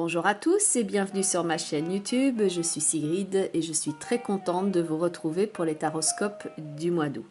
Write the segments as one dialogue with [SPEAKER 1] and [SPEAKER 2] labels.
[SPEAKER 1] Bonjour à tous et bienvenue sur ma chaîne YouTube. Je suis Sigrid et je suis très contente de vous retrouver pour les taroscopes du mois d'août.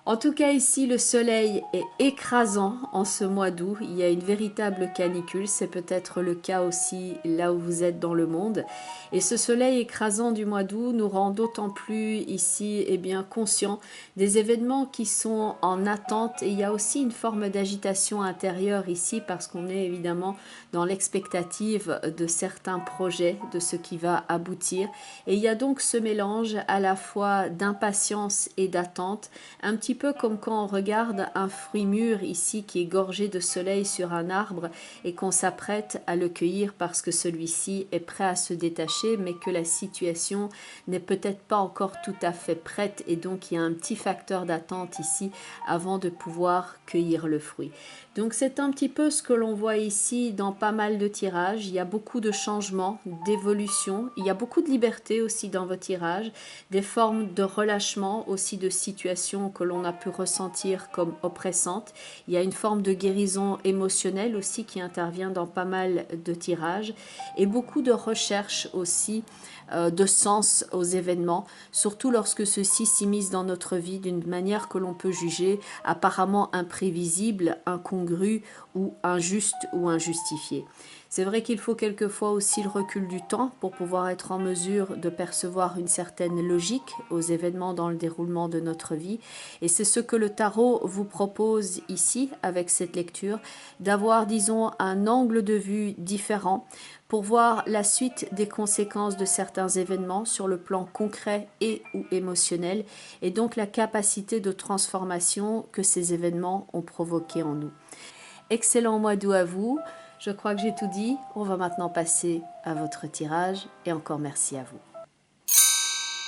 [SPEAKER 1] En tout cas ici le soleil est écrasant en ce mois d'août, il y a une véritable canicule, c'est peut-être le cas aussi là où vous êtes dans le monde. Et ce soleil écrasant du mois d'août nous rend d'autant plus ici conscients des événements qui sont en attente. Et il y a aussi une forme d'agitation intérieure ici parce qu'on est évidemment dans l'expectative de certains projets, de ce qui va aboutir. Et il y a donc ce mélange à la fois d'impatience et d'attente, un petit peu comme quand on regarde un fruit mûr ici qui est gorgé de soleil sur un arbre et qu'on s'apprête à le cueillir parce que celui-ci est prêt à se détacher mais que la situation n'est peut-être pas encore tout à fait prête et donc il y a un petit facteur d'attente ici avant de pouvoir cueillir le fruit. Donc c'est un petit peu ce que l'on voit ici dans pas mal de tirages. Il y a beaucoup de changements, d'évolution, il y a beaucoup de liberté aussi dans vos tirages, des formes de relâchement aussi de situations que l'on a pu ressentir comme oppressantes. Il y a une forme de guérison émotionnelle aussi qui intervient dans pas mal de tirages et beaucoup de recherche aussi de sens aux événements, surtout lorsque ceux-ci s'immiscent dans notre vie d'une manière que l'on peut juger apparemment imprévisible, incongrue ou injuste ou injustifiée. C'est vrai qu'il faut quelquefois aussi le recul du temps pour pouvoir être en mesure de percevoir une certaine logique aux événements dans le déroulement de notre vie. Et c'est ce que le tarot vous propose ici avec cette lecture, d'avoir, disons, un angle de vue différent pour voir la suite des conséquences de certains événements sur le plan concret et ou émotionnel et donc la capacité de transformation que ces événements ont provoqué en nous. Excellent mois d'août à vous. Je crois que j'ai tout dit. On va maintenant passer à votre tirage et encore merci à vous.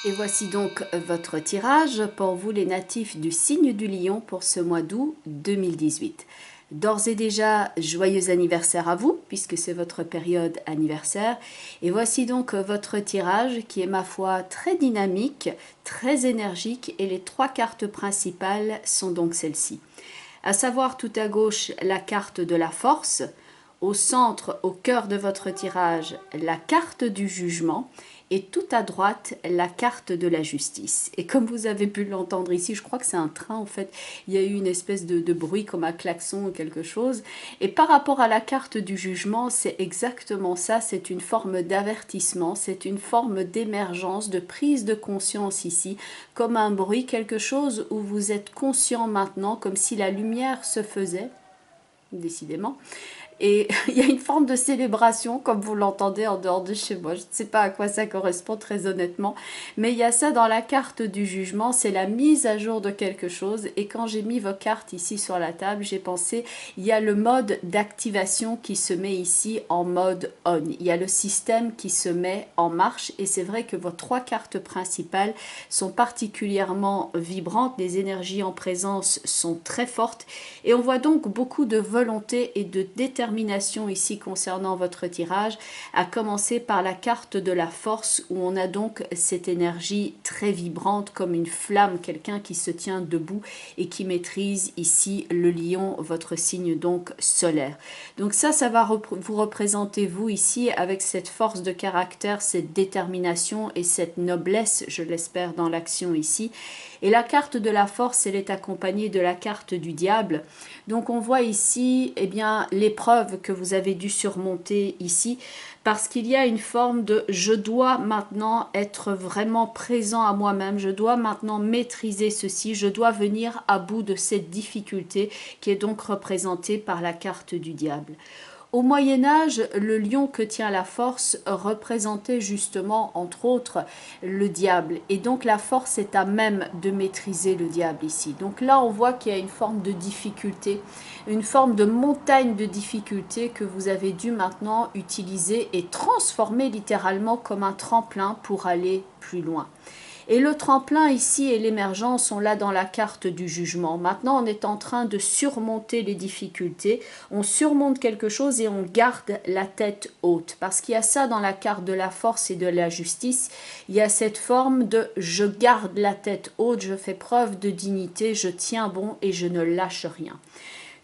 [SPEAKER 1] Et voici donc votre tirage pour vous les natifs du signe du lion pour ce mois d'août 2018. D'ores et déjà, joyeux anniversaire à vous, puisque c'est votre période anniversaire. Et voici donc votre tirage qui est, ma foi, très dynamique, très énergique. Et les trois cartes principales sont donc celles-ci. À savoir tout à gauche, la carte de la force. Au centre, au cœur de votre tirage, la carte du jugement. Et tout à droite, la carte de la justice. Et comme vous avez pu l'entendre ici, je crois que c'est un train en fait, il y a eu une espèce de bruit comme un klaxon ou quelque chose. Et par rapport à la carte du jugement, c'est exactement ça, c'est une forme d'avertissement, c'est une forme d'émergence, de prise de conscience ici, comme un bruit, quelque chose où vous êtes conscient maintenant, comme si la lumière se faisait, décidément. Et il y a une forme de célébration, comme vous l'entendez en dehors de chez moi. Je ne sais pas à quoi ça correspond très honnêtement. Mais il y a ça dans la carte du jugement, c'est la mise à jour de quelque chose. Et quand j'ai mis vos cartes ici sur la table, j'ai pensé, il y a le mode d'activation qui se met ici en mode on. Il y a le système qui se met en marche. Et c'est vrai que vos trois cartes principales sont particulièrement vibrantes. Les énergies en présence sont très fortes. Et on voit donc beaucoup de volonté et de détermination ici concernant votre tirage, à commencer par la carte de la force où on a donc cette énergie très vibrante comme une flamme, quelqu'un qui se tient debout et qui maîtrise ici le lion, votre signe donc solaire. Donc ça va vous représenter vous ici avec cette force de caractère, cette détermination et cette noblesse, je l'espère, dans l'action ici. Et la carte de la force, elle est accompagnée de la carte du diable. Donc on voit ici l'épreuve que vous avez dû surmonter ici, parce qu'il y a une forme de je dois maintenant être vraiment présent à moi-même, je dois maintenant maîtriser ceci, je dois venir à bout de cette difficulté qui est donc représentée par la carte du diable. Au Moyen-Âge, le lion que tient la force représentait justement, entre autres, le diable. Et donc la force est à même de maîtriser le diable ici. Donc là, on voit qu'il y a une forme de difficulté, une forme de montagne de difficulté que vous avez dû maintenant utiliser et transformer littéralement comme un tremplin pour aller plus loin. Et le tremplin ici et l'émergence sont là dans la carte du jugement. Maintenant, on est en train de surmonter les difficultés. On surmonte quelque chose et on garde la tête haute. Parce qu'il y a ça dans la carte de la force et de la justice. Il y a cette forme de je garde la tête haute, je fais preuve de dignité, je tiens bon et je ne lâche rien.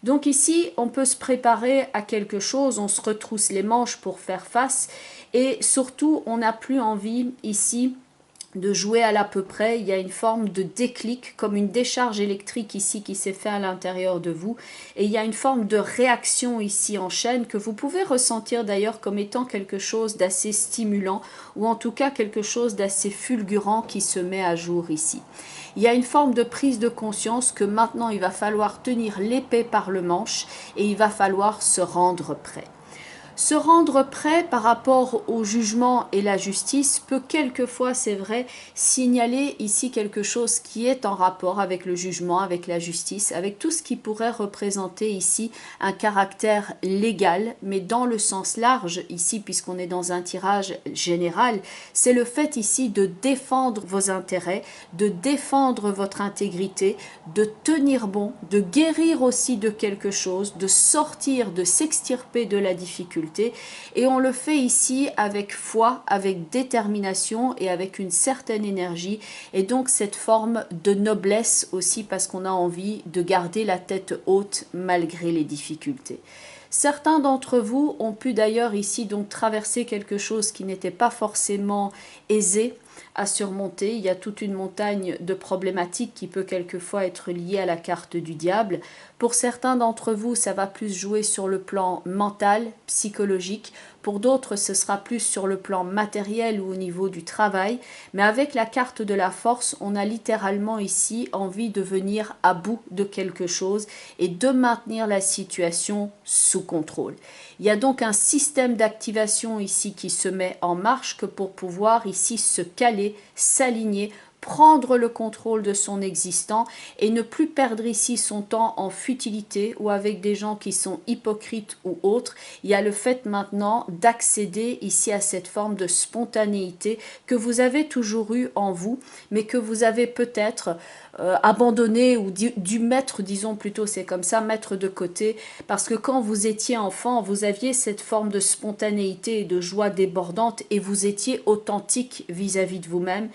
[SPEAKER 1] Donc ici, on peut se préparer à quelque chose, on se retrousse les manches pour faire face et surtout, on n'a plus envie ici de jouer à l'à peu près. Il y a une forme de déclic, comme une décharge électrique ici qui s'est fait à l'intérieur de vous. Et il y a une forme de réaction ici en chaîne que vous pouvez ressentir d'ailleurs comme étant quelque chose d'assez stimulant ou en tout cas quelque chose d'assez fulgurant qui se met à jour ici. Il y a une forme de prise de conscience que maintenant il va falloir tenir l'épée par le manche et il va falloir se rendre prêt. Se rendre prêt par rapport au jugement et la justice peut quelquefois, c'est vrai, signaler ici quelque chose qui est en rapport avec le jugement, avec la justice, avec tout ce qui pourrait représenter ici un caractère légal, mais dans le sens large ici, puisqu'on est dans un tirage général, c'est le fait ici de défendre vos intérêts, de défendre votre intégrité, de tenir bon, de guérir aussi de quelque chose, de sortir, de s'extirper de la difficulté. Et on le fait ici avec foi, avec détermination et avec une certaine énergie et donc cette forme de noblesse aussi parce qu'on a envie de garder la tête haute malgré les difficultés. Certains d'entre vous ont pu d'ailleurs ici donc traverser quelque chose qui n'était pas forcément aisé à surmonter. Il y a toute une montagne de problématiques qui peut quelquefois être liée à la carte du diable. Pour certains d'entre vous, ça va plus jouer sur le plan mental, psychologique. Pour d'autres, ce sera plus sur le plan matériel ou au niveau du travail. Mais avec la carte de la force, on a littéralement ici envie de venir à bout de quelque chose et de maintenir la situation sous contrôle. Il y a donc un système d'activation ici qui se met en marche que pour pouvoir ici se caler, s'aligner, prendre le contrôle de son existant et ne plus perdre ici son temps en futilité ou avec des gens qui sont hypocrites ou autres. Il y a le fait maintenant d'accéder ici à cette forme de spontanéité que vous avez toujours eu en vous, mais que vous avez peut-être abandonné ou dû mettre, disons plutôt c'est comme ça, mettre de côté, parce que quand vous étiez enfant, vous aviez cette forme de spontanéité et de joie débordante et vous étiez authentique vis-à-vis de vous-même.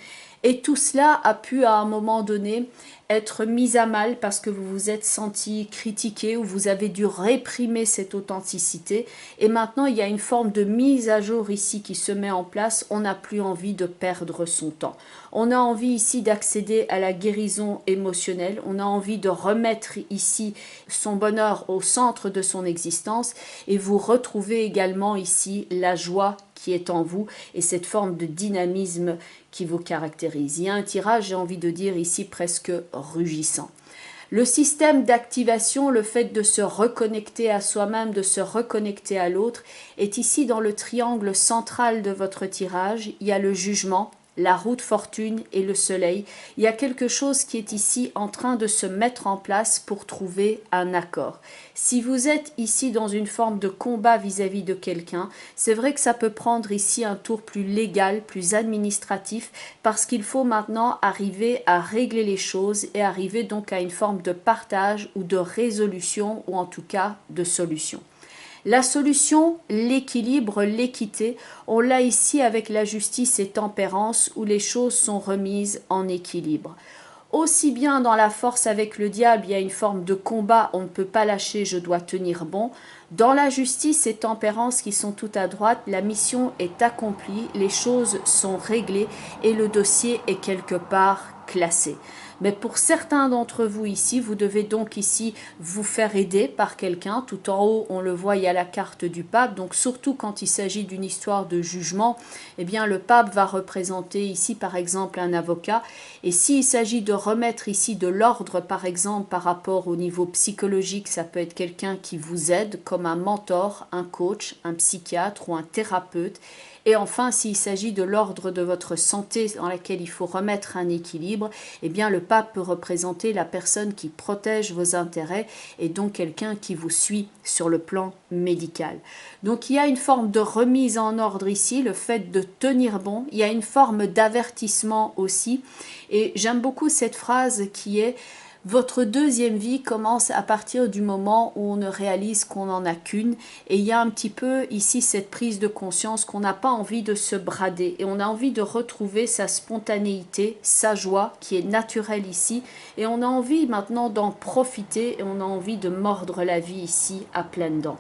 [SPEAKER 1] Et tout cela a pu à un moment donné être mis à mal parce que vous vous êtes senti critiqué ou vous avez dû réprimer cette authenticité. Et maintenant, il y a une forme de mise à jour ici qui se met en place. On n'a plus envie de perdre son temps. On a envie ici d'accéder à la guérison émotionnelle. On a envie de remettre ici son bonheur au centre de son existence. Et vous retrouvez également ici la joie qui est en vous et cette forme de dynamisme qui vous caractérise. Il y a un tirage, j'ai envie de dire ici, presque rugissant. Le système d'activation, le fait de se reconnecter à soi-même, de se reconnecter à l'autre, est ici dans le triangle central de votre tirage. Il y a le jugement, la roue de fortune et le soleil. Il y a quelque chose qui est ici en train de se mettre en place pour trouver un accord. Si vous êtes ici dans une forme de combat vis-à-vis de quelqu'un, c'est vrai que ça peut prendre ici un tour plus légal, plus administratif, parce qu'il faut maintenant arriver à régler les choses et arriver donc à une forme de partage ou de résolution ou en tout cas de solution. La solution, l'équilibre, l'équité, on l'a ici avec la justice et tempérance où les choses sont remises en équilibre. Aussi bien dans la force avec le diable, il y a une forme de combat, on ne peut pas lâcher, je dois tenir bon. Dans la justice et tempérance qui sont tout à droite, la mission est accomplie, les choses sont réglées et le dossier est quelque part classé. Mais pour certains d'entre vous ici, vous devez donc ici vous faire aider par quelqu'un. Tout en haut, on le voit, il y a la carte du pape. Donc surtout quand il s'agit d'une histoire de jugement, eh bien le pape va représenter ici par exemple un avocat. Et s'il s'agit de remettre ici de l'ordre par exemple par rapport au niveau psychologique, ça peut être quelqu'un qui vous aide comme un mentor, un coach, un psychiatre ou un thérapeute. Et enfin, s'il s'agit de l'ordre de votre santé dans laquelle il faut remettre un équilibre, eh bien le pape peut représenter la personne qui protège vos intérêts et donc quelqu'un qui vous suit sur le plan médical. Donc il y a une forme de remise en ordre ici, le fait de tenir bon. Il y a une forme d'avertissement aussi. Et j'aime beaucoup cette phrase qui est Votre deuxième vie commence à partir du moment où on ne réalise qu'on n'en a qu'une. Et il y a un petit peu ici cette prise de conscience qu'on n'a pas envie de se brader. Et on a envie de retrouver sa spontanéité, sa joie qui est naturelle ici. Et on a envie maintenant d'en profiter et on a envie de mordre la vie ici à pleines dents.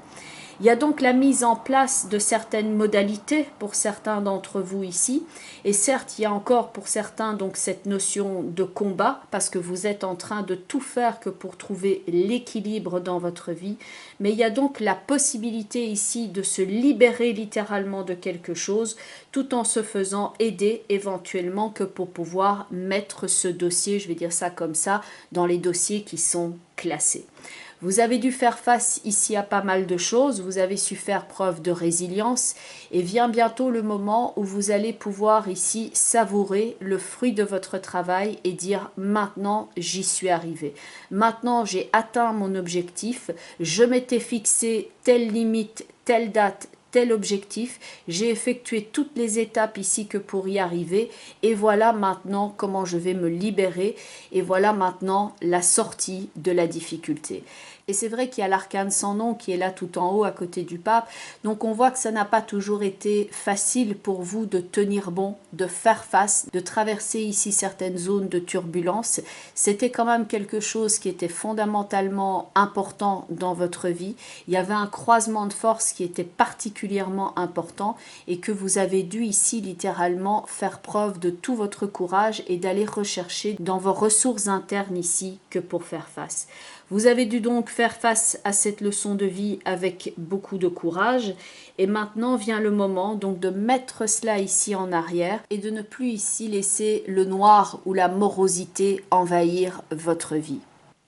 [SPEAKER 1] Il y a donc la mise en place de certaines modalités pour certains d'entre vous ici. Et certes, il y a encore pour certains donc cette notion de combat parce que vous êtes en train de tout faire que pour trouver l'équilibre dans votre vie. Mais il y a donc la possibilité ici de se libérer littéralement de quelque chose tout en se faisant aider éventuellement que pour pouvoir mettre ce dossier, je vais dire ça comme ça, dans les dossiers qui sont classés. Vous avez dû faire face ici à pas mal de choses, vous avez su faire preuve de résilience et vient bientôt le moment où vous allez pouvoir ici savourer le fruit de votre travail et dire maintenant j'y suis arrivé. Maintenant j'ai atteint mon objectif, je m'étais fixé telle limite, telle date, tel objectif, j'ai effectué toutes les étapes ici que pour y arriver et voilà maintenant comment je vais me libérer et voilà maintenant la sortie de la difficulté. Et c'est vrai qu'il y a l'arcane sans nom qui est là tout en haut à côté du pape. Donc on voit que ça n'a pas toujours été facile pour vous de tenir bon, de faire face, de traverser ici certaines zones de turbulence. C'était quand même quelque chose qui était fondamentalement important dans votre vie. Il y avait un croisement de forces qui était particulièrement important et que vous avez dû ici littéralement faire preuve de tout votre courage et d'aller rechercher dans vos ressources internes ici que pour faire face. Vous avez dû donc faire face à cette leçon de vie avec beaucoup de courage et maintenant vient le moment donc de mettre cela ici en arrière et de ne plus ici laisser le noir ou la morosité envahir votre vie.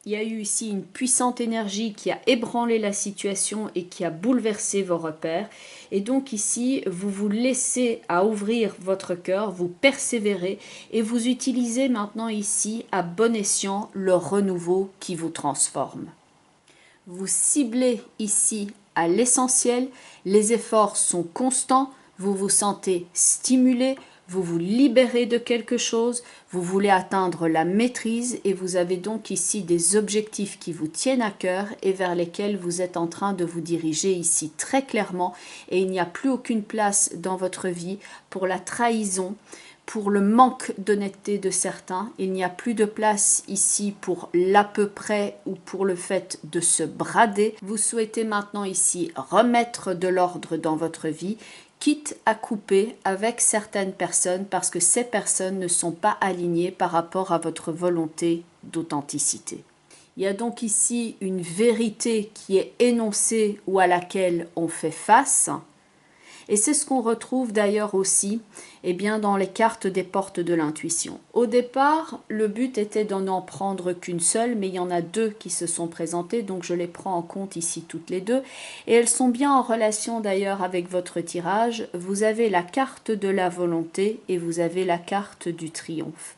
[SPEAKER 1] Il y a eu ici une puissante énergie qui a ébranlé la situation et qui a bouleversé vos repères. Et donc ici, vous vous laissez à ouvrir votre cœur, vous persévérez et vous utilisez maintenant ici à bon escient le renouveau qui vous transforme. Vous ciblez ici à l'essentiel, les efforts sont constants, vous vous sentez stimulé, vous vous libérez de quelque chose, vous voulez atteindre la maîtrise et vous avez donc ici des objectifs qui vous tiennent à cœur et vers lesquels vous êtes en train de vous diriger ici très clairement et il n'y a plus aucune place dans votre vie pour la trahison, pour le manque d'honnêteté de certains. Il n'y a plus de place ici pour l'à peu près ou pour le fait de se brader. Vous souhaitez maintenant ici remettre de l'ordre dans votre vie, quitte à couper avec certaines personnes parce que ces personnes ne sont pas alignées par rapport à votre volonté d'authenticité. Il y a donc ici une vérité qui est énoncée ou à laquelle on fait face. Et c'est ce qu'on retrouve d'ailleurs aussi dans les cartes des portes de l'intuition. Au départ, le but était d'en en prendre qu'une seule, mais il y en a deux qui se sont présentées, donc je les prends en compte ici toutes les deux. Et elles sont bien en relation d'ailleurs avec votre tirage. Vous avez la carte de la volonté et vous avez la carte du triomphe.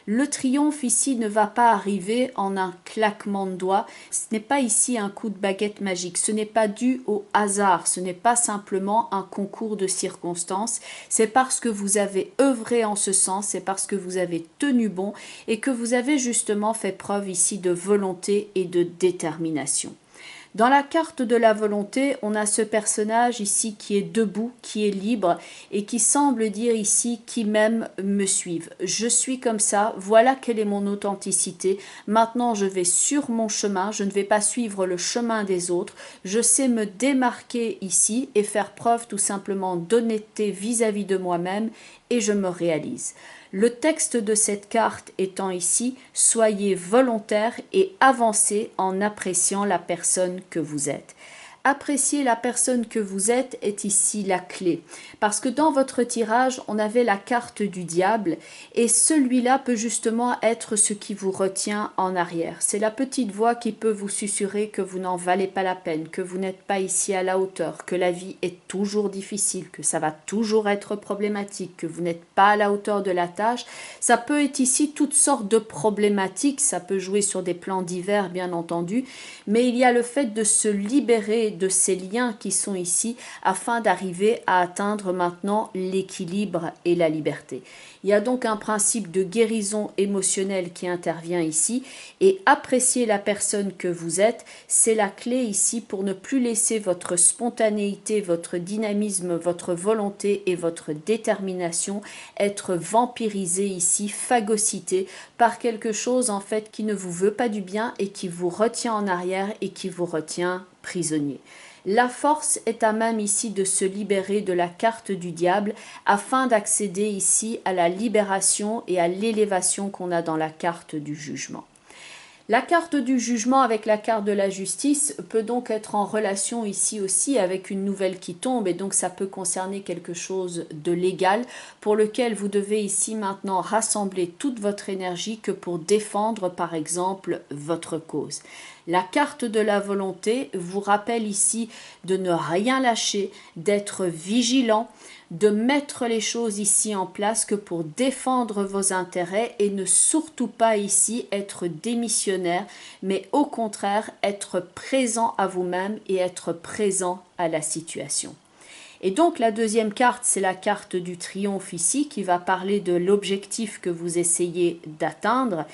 [SPEAKER 1] Le triomphe ici ne va pas arriver en un claquement de doigts, ce n'est pas ici un coup de baguette magique, ce n'est pas dû au hasard, ce n'est pas simplement un concours de circonstances, c'est parce que vous avez œuvré en ce sens, c'est parce que vous avez tenu bon et que vous avez justement fait preuve ici de volonté et de détermination. Dans la carte de la volonté, on a ce personnage ici qui est debout, qui est libre et qui semble dire ici qui m'aime me suive. Je suis comme ça, voilà quelle est mon authenticité. Maintenant, je vais sur mon chemin, je ne vais pas suivre le chemin des autres. Je sais me démarquer ici et faire preuve tout simplement d'honnêteté vis-à-vis de moi-même et je me réalise. Le texte de cette carte étant ici, soyez volontaire et avancez en appréciant la personne que vous êtes. Apprécier la personne que vous êtes est ici la clé. Parce que dans votre tirage, on avait la carte du diable et celui-là peut justement être ce qui vous retient en arrière. C'est la petite voix qui peut vous susurrer que vous n'en valez pas la peine, que vous n'êtes pas ici à la hauteur, que la vie est toujours difficile, que ça va toujours être problématique, que vous n'êtes pas à la hauteur de la tâche. Ça peut être ici toutes sortes de problématiques, ça peut jouer sur des plans divers bien entendu, mais il y a le fait de se libérer de ces liens qui sont ici afin d'arriver à atteindre maintenant l'équilibre et la liberté. Il y a donc un principe de guérison émotionnelle qui intervient ici et apprécier la personne que vous êtes, c'est la clé ici pour ne plus laisser votre spontanéité, votre dynamisme, votre volonté et votre détermination être vampirisés ici, phagocytés par quelque chose en fait qui ne vous veut pas du bien et qui vous retient en arrière et qui vous retient prisonnier. La force est à même ici de se libérer de la carte du diable afin d'accéder ici à la libération et à l'élévation qu'on a dans la carte du jugement. La carte du jugement avec la carte de la justice peut donc être en relation ici aussi avec une nouvelle qui tombe et donc ça peut concerner quelque chose de légal pour lequel vous devez ici maintenant rassembler toute votre énergie que pour défendre par exemple votre cause. La carte de la volonté vous rappelle ici de ne rien lâcher, d'être vigilant, de mettre les choses ici en place que pour défendre vos intérêts et ne surtout pas ici être démissionnaire, mais au contraire être présent à vous-même et être présent à la situation. Et donc la deuxième carte, c'est la carte du triomphe ici qui va parler de l'objectif que vous essayez d'atteindre.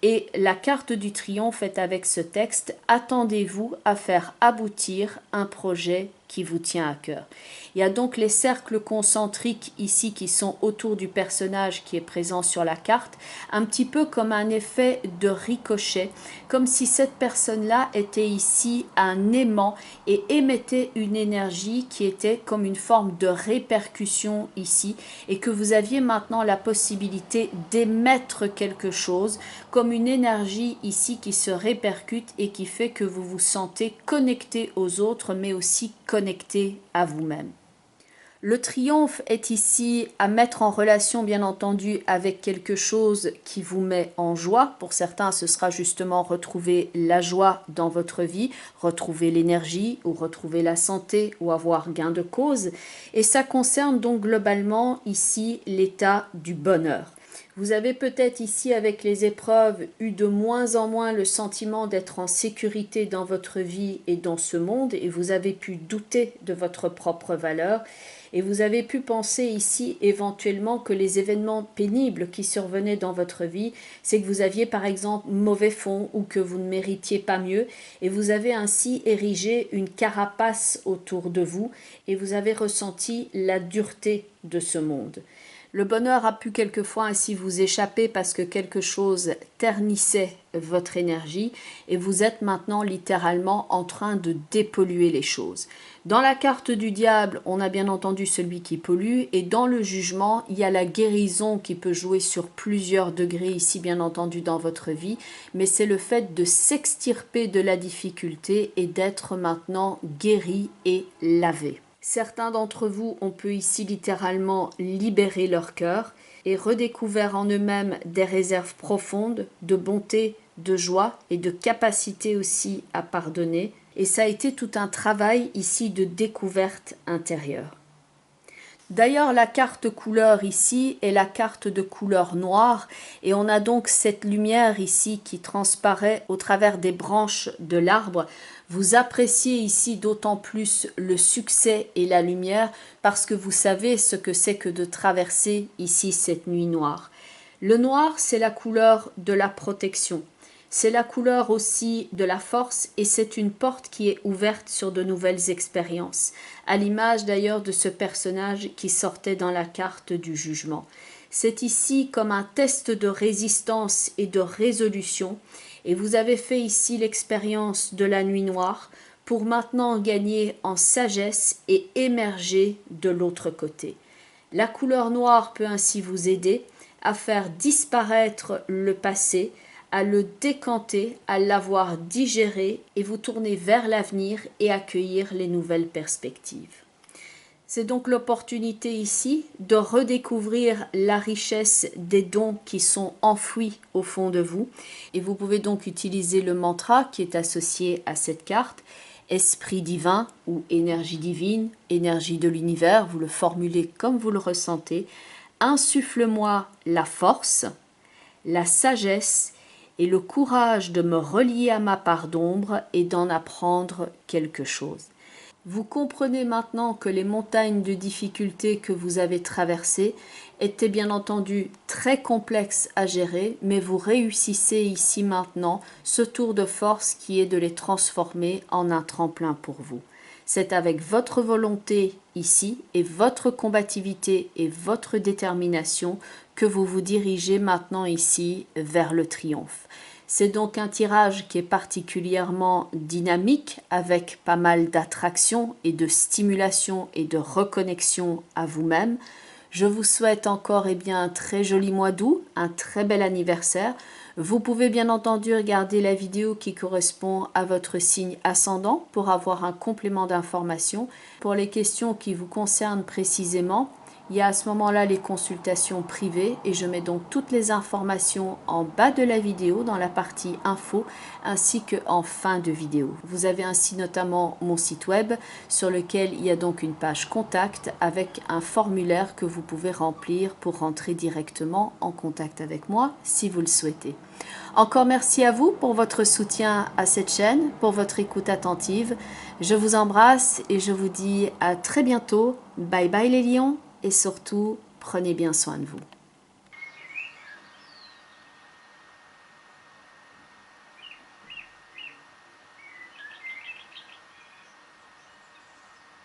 [SPEAKER 1] Et la carte du triomphe est avec ce texte, attendez-vous à faire aboutir un projet qui vous tient à cœur. Il y a donc les cercles concentriques ici qui sont autour du personnage qui est présent sur la carte, un petit peu comme un effet de ricochet, comme si cette personne-là était ici un aimant et émettait une énergie qui était comme une forme de répercussion ici et que vous aviez maintenant la possibilité d'émettre quelque chose comme une énergie ici qui se répercute et qui fait que vous vous sentez connecté aux autres mais aussi connecté à vous-même. Le triomphe est ici à mettre en relation bien entendu avec quelque chose qui vous met en joie. Pour certains, ce sera justement retrouver la joie dans votre vie, retrouver l'énergie ou retrouver la santé ou avoir gain de cause. Et ça concerne donc globalement ici l'état du bonheur. Vous avez peut-être ici avec les épreuves eu de moins en moins le sentiment d'être en sécurité dans votre vie et dans ce monde et vous avez pu douter de votre propre valeur et vous avez pu penser ici éventuellement que les événements pénibles qui survenaient dans votre vie, c'est que vous aviez par exemple mauvais fond ou que vous ne méritiez pas mieux et vous avez ainsi érigé une carapace autour de vous et vous avez ressenti la dureté de ce monde. Le bonheur a pu quelquefois ainsi vous échapper parce que quelque chose ternissait votre énergie et vous êtes maintenant littéralement en train de dépolluer les choses. Dans la carte du diable, on a bien entendu celui qui pollue et dans le jugement, il y a la guérison qui peut jouer sur plusieurs degrés ici bien entendu dans votre vie, mais c'est le fait de s'extirper de la difficulté et d'être maintenant guéri et lavé. Certains d'entre vous ont pu ici littéralement libérer leur cœur et redécouvert en eux-mêmes des réserves profondes de bonté, de joie et de capacité aussi à pardonner. Et ça a été tout un travail ici de découverte intérieure. D'ailleurs, la carte couleur ici est la carte de couleur noire et on a donc cette lumière ici qui transparaît au travers des branches de l'arbre. Vous appréciez ici d'autant plus le succès et la lumière parce que vous savez ce que c'est que de traverser ici cette nuit noire. Le noir, c'est la couleur de la protection. C'est la couleur aussi de la force et c'est une porte qui est ouverte sur de nouvelles expériences, à l'image d'ailleurs de ce personnage qui sortait dans la carte du jugement. C'est ici comme un test de résistance et de résolution et vous avez fait ici l'expérience de la nuit noire pour maintenant gagner en sagesse et émerger de l'autre côté. La couleur noire peut ainsi vous aider à faire disparaître le passé, à le décanter, à l'avoir digéré et vous tourner vers l'avenir et accueillir les nouvelles perspectives. C'est donc l'opportunité ici de redécouvrir la richesse des dons qui sont enfouis au fond de vous et vous pouvez donc utiliser le mantra qui est associé à cette carte, esprit divin ou énergie divine, énergie de l'univers, vous le formulez comme vous le ressentez, insuffle-moi la force, la sagesse et le courage de me relier à ma part d'ombre et d'en apprendre quelque chose. Vous comprenez maintenant que les montagnes de difficultés que vous avez traversées étaient bien entendu très complexes à gérer, mais vous réussissez ici maintenant ce tour de force qui est de les transformer en un tremplin pour vous. C'est avec votre volonté ici et votre combativité et votre détermination que vous vous dirigez maintenant ici vers le triomphe. C'est donc un tirage qui est particulièrement dynamique avec pas mal d'attraction et de stimulation et de reconnexion à vous-même. Je vous souhaite encore un très joli mois d'août, un très bel anniversaire. Vous pouvez bien entendu regarder la vidéo qui correspond à votre signe ascendant pour avoir un complément d'information. Pour les questions qui vous concernent précisément, il y a à ce moment-là les consultations privées et je mets donc toutes les informations en bas de la vidéo dans la partie info ainsi qu'en fin de vidéo. Vous avez ainsi notamment mon site web sur lequel il y a donc une page contact avec un formulaire que vous pouvez remplir pour rentrer directement en contact avec moi si vous le souhaitez. Encore merci à vous pour votre soutien à cette chaîne, pour votre écoute attentive. Je vous embrasse et je vous dis à très bientôt. Bye bye les lions. Et surtout, prenez bien soin de vous.